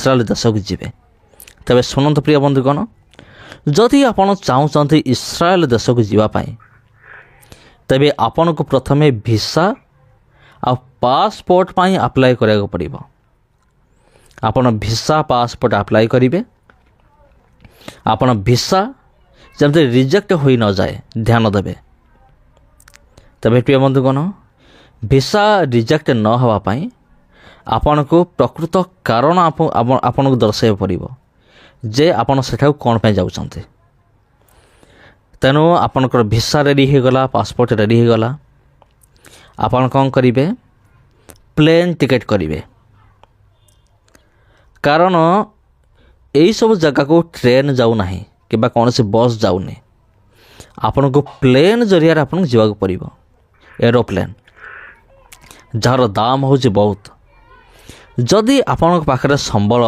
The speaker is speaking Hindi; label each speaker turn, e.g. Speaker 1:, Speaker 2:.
Speaker 1: इस्राएल देश को जीवे तेरे शुणु प्रिय बंधुगण जदि आपण चाहते इस्राएल देश को जीवाई तेरे आपण को प्रथमे वीसा आ पासपोर्ट पाई अप्लाई करा पड़ो आपण वीसा पासपोर्ट अप्लाई करेंगे आपण वीसा जमते रिजेक्ट हो न जाए ध्यान देवे तेरे प्रिय बंधुगण वीसा रिजेक्ट न होगापाई आपण को प्रकृत कारण आपण को दर्शाइबा पड़ो जे आपण सेठा कौन पे जाउछन्ते तेणु आपणकर वीसा रेडी हो गला पासपोर्ट रेडी हो गला आपण कौन करेंगे प्लेन टिकेट करेंगे कारण यही सब जगह को ट्रेन जाऊ ना कि कौन सी बस जाऊनी आपण को प्लेन जरिया आपन जावाक पड़ो एरोप्लेन जार दाम हूँ बहुत जदि आपण पाखे संबल